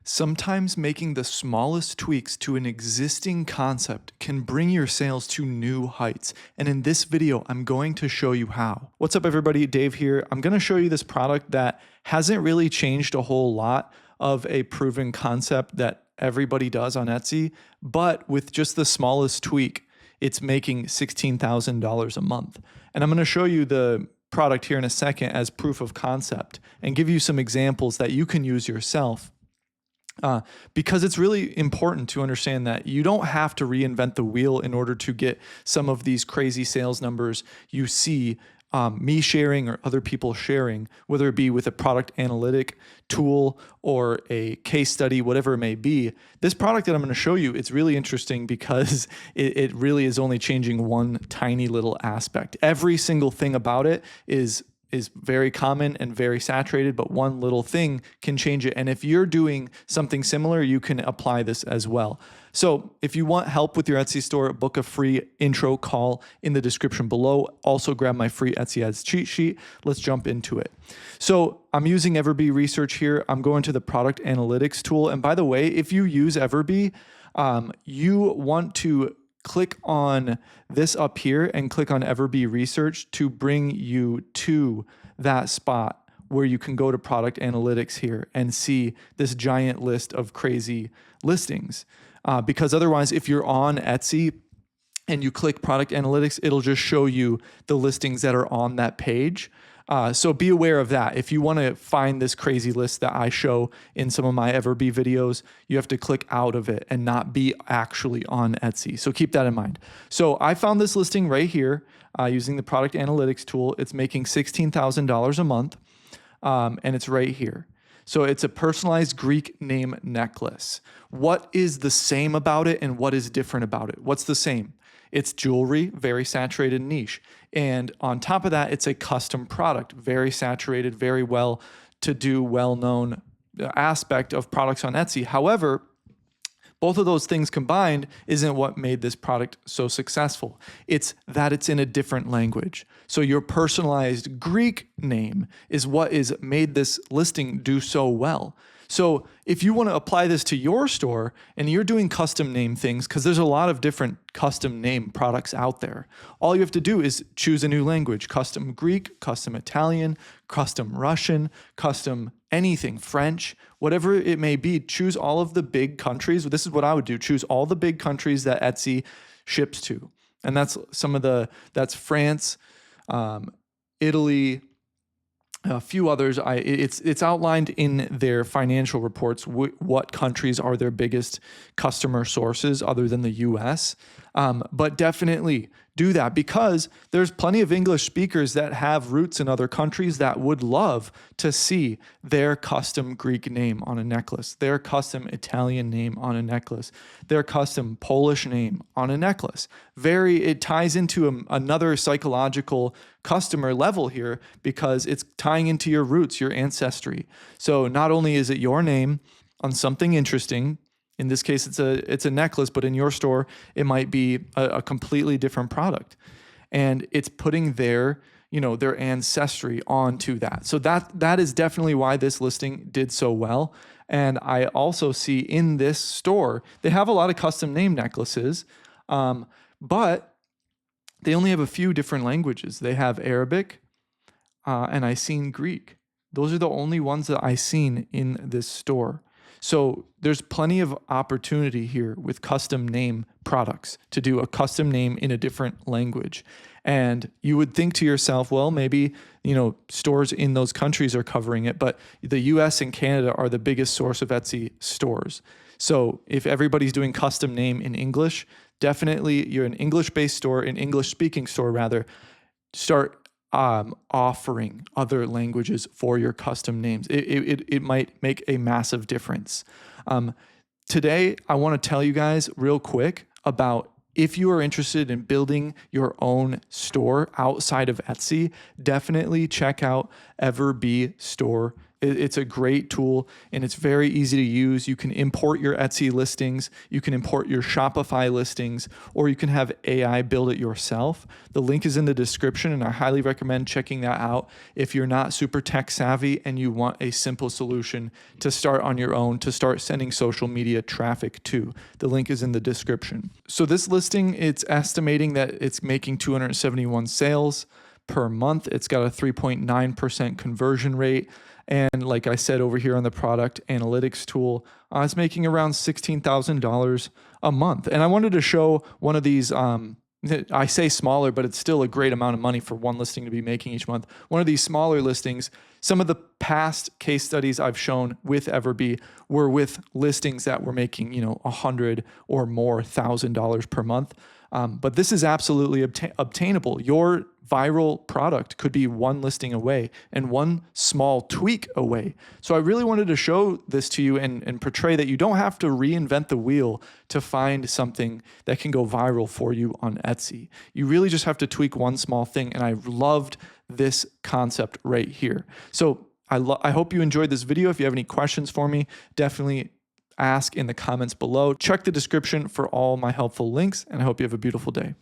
Sometimes making the smallest tweaks to an existing concept can bring your sales to new heights. And in this video, I'm going to show you how. What's up everybody, Dave here. I'm going to show you this product that hasn't really changed a whole lot of a proven concept that everybody does on Etsy, but with just the smallest tweak, it's making $16,000 a month. And I'm going to show you the product here in a second as proof of concept and give you some examples that you can use yourself. Because it's really important to understand that you don't have to reinvent the wheel in order to get some of these crazy sales numbers you see me sharing or other people sharing, whether it be with a product analytic tool or a case study, whatever it may be. This product that I'm going to show you, it's really interesting because it really is only changing one tiny little aspect. Every single thing about it is very common and very saturated, but one little thing can change it. And if you're doing something similar, you can apply this as well. So if you want help with your Etsy store, book a free intro call in the description below. Also grab my free Etsy ads cheat sheet. Let's jump into it. So I'm using Everbee Research here. I'm going to the product analytics tool. And by the way, if you use Everbee, you want to click on this up here and click on Everbee Research to bring you to that spot where you can go to product analytics here and see this giant list of crazy listings. Because otherwise, if you're on Etsy and you click product analytics, it'll just show you the listings that are on that page. So be aware of that. If you want to find this crazy list that I show in some of my Everbee videos, you have to click out of it and not be actually on Etsy. So keep that in mind. So I found this listing right here using the product analytics tool. It's making $16,000 a month, and it's right here. So it's a personalized Greek name necklace. What is the same about it and what is different about it? What's the same? It's jewelry, very saturated niche. And on top of that, it's a custom product, very saturated, very well-to-do, well-known aspect of products on Etsy. However, both of those things combined isn't what made this product so successful. It's that it's in a different language. So your personalized Greek name is what is made this listing do so well. So if you want to apply this to your store and you're doing custom name things, because there's a lot of different custom name products out there, all you have to do is choose a new language: custom Greek, custom Italian, custom Russian, custom anything, French, whatever it may be. Choose all of the big countries. This is what I would do. Choose all the big countries that Etsy ships to. And that's that's France, Italy, a few others. It's outlined in their financial reports what countries are their biggest customer sources other than the US. But definitely do that, because there's plenty of English speakers that have roots in other countries that would love to see their custom Greek name on a necklace, their custom Italian name on a necklace, their custom Polish name on a necklace. It ties into another psychological customer level here, because it's tying into your roots, your ancestry. So not only is it your name on something interesting, in this case, it's a necklace, but in your store, it might be a completely different product. And it's putting their ancestry onto that. So that is definitely why this listing did so well. And I also see in this store, they have a lot of custom name necklaces, but they only have a few different languages. They have Arabic, and I seen Greek. Those are the only ones that I seen in this store. So there's plenty of opportunity here with custom name products to do a custom name in a different language. And you would think to yourself, well, maybe, stores in those countries are covering it, but the US and Canada are the biggest source of Etsy stores. So if everybody's doing custom name in English, definitely you're an English-based store, an English-speaking store rather, start offering other languages for your custom names. It might make a massive difference. Today, I want to tell you guys real quick about, if you are interested in building your own store outside of Etsy, definitely check out Everbee Store. It's a great tool and it's very easy to use. You can import your Etsy listings, you can import your Shopify listings, or you can have AI build it yourself. The link is in the description, and I highly recommend checking that out if you're not super tech savvy and you want a simple solution to start on your own, to start sending social media traffic to. The link is in the description. So this listing, it's estimating that it's making 271 sales per month. It's got a 3.9% conversion rate. And like I said over here on the product analytics tool, it's making around $16,000 a month. And I wanted to show one of these, I say smaller, but it's still a great amount of money for one listing to be making each month. One of these smaller listings, some of the past case studies I've shown with Everbee were with listings that were making, $100 or more $1,000 per month. But this is absolutely obtainable. Your viral product could be one listing away and one small tweak away. So I really wanted to show this to you and portray that you don't have to reinvent the wheel to find something that can go viral for you on Etsy. You really just have to tweak one small thing. And I loved this concept right here. So I hope you enjoyed this video. If you have any questions for me, definitely ask in the comments below. Check the description for all my helpful links, and I hope you have a beautiful day.